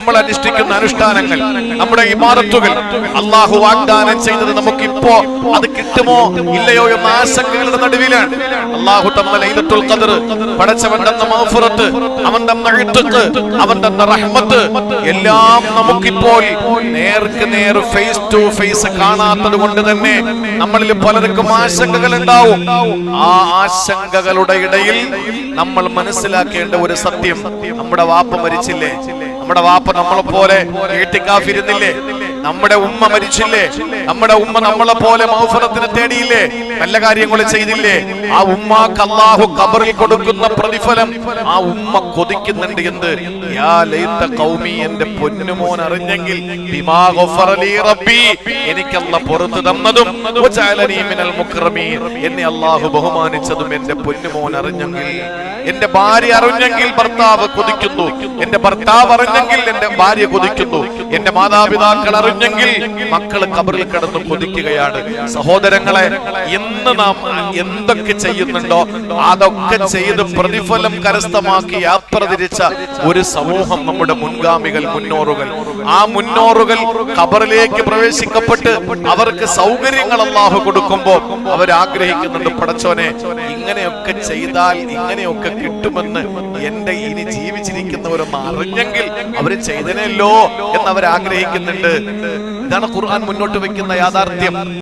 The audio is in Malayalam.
നമ്മൾ അനുഷ്ഠിക്കുന്ന അനുഷ്ഠാനങ്ങൾ, നമ്മുടെ ഇബാദത്തുകൾ അല്ലാഹു വാഗ്ദാനം ചെയ്തത് നമുക്കിപ്പോ അത് കിട്ടുമോ ഇല്ലയോ എന്ന ആശങ്കകളുടെ നടുവിലാണ്. അല്ലാഹു തന്ന ലൈലത്തുൽ ഖദ്ർ, പടച്ചവൻ തന്ന മഗ്ഫിറത്ത്, അവൻ തന്ന ഇത്ഖ്, അവൻ തന്ന റഹ്മത്ത് എല്ലാം നമുക്കിപ്പോൾ നേർക്ക് നേർ ഫേസ് ടു ഫേസ് കാണാത്തത് കൊണ്ട് തന്നെ നമ്മളിൽ പലർക്കും ആശങ്കകൾ ഉണ്ടാവും. ആ ആശങ്കകളുടെ ഇടയിൽ നമ്മൾ മനസ്സിലാക്കേണ്ട ഒരു സത്യം, നമ്മുടെ വാപ്പ മരിച്ചില്ലേ, നമ്മുടെ വാപ്പ നമ്മളെ പോലെ ഈട്ടിക്കാഫിരുന്നില്ലേ, നമ്മുടെ ഉമ്മ മരിച്ചില്ലേ, നമ്മുടെ ഉമ്മ നമ്മളെ പോലെ മഗ്ഫിറത്തിനെ തേടിയില്ലേ, നല്ല കാര്യങ്ങൾ ചെയ്തില്ലേ, ആ ഉമ്മാക്ക് അല്ലാഹു ഖബറിൽ കൊടുക്കുന്ന പ്രതിഫലം ആ ഉമ്മ കൊതിക്കുന്നുണ്ട്. എന്ത്? യാ ലൈത ഖൗമി, എന്റെ പൊന്നുമോൻ അറിഞ്ഞെങ്കിൽ, ബിമാ ഗഫറ ലീ റബ്ബി, എനിക്ക് അല്ലാഹു പുറത്തു തന്നതും വജഅലനി മിനൽ മുക്രമീൻ, എന്നെ അല്ലാഹു ബഹുമാനിച്ചതും എന്റെ പൊന്നുമോൻ അറിഞ്ഞെങ്കിൽ, എന്റെ ഭാര്യ അറിഞ്ഞെങ്കിൽ ഭർത്താവ് കൊതിക്കുന്നു, എന്റെ ഭർത്താവ് അറിഞ്ഞെങ്കിൽ എന്റെ ഭാര്യ കൊതിക്കുന്നു, എന്റെ മാതാപിതാക്കൾ അറിഞ്ഞെങ്കിൽ മക്കള് ഖബറിൽ കിടന്ന് കൊതിക്കുകയാണ്. സഹോദരങ്ങളെ, ഇന്ന് നാം എന്തൊക്കെ ചെയ്യുന്നുണ്ടോ അതൊക്കെ ചെയ്ത് പ്രതിഫലം കരസ്ഥമാക്കി യാത്ര തിരിച്ച ഒരു സമൂഹം നമ്മുടെ മുൻഗാമികൾ, മുന്നോറുകൾ. ആ മുന്നോറുകൾ ഖബറിലേക്ക് പ്രവേശിക്കപ്പെട്ട് അവർക്ക് സൗകര്യങ്ങൾ അല്ലാഹു കൊടുക്കുമ്പോ അവരാഗ്രഹിക്കുന്നുണ്ട്, പടച്ചോനെ ഇങ്ങനെയൊക്കെ ചെയ്താൽ ഇങ്ങനെയൊക്കെ കിട്ടുമെന്ന് എന്റെ ഇനി ജീവിച്ചിരിക്കുന്നവരൊന്ന് അറിഞ്ഞെങ്കിൽ അവര് ചെയ്തനല്ലോ എന്ന് അവർ ആഗ്രഹിക്കുന്നുണ്ട്. ഇതാണ് ഖുർആൻ മുന്നോട്ട് വെക്കുന്ന യാഥാർത്ഥ്യം.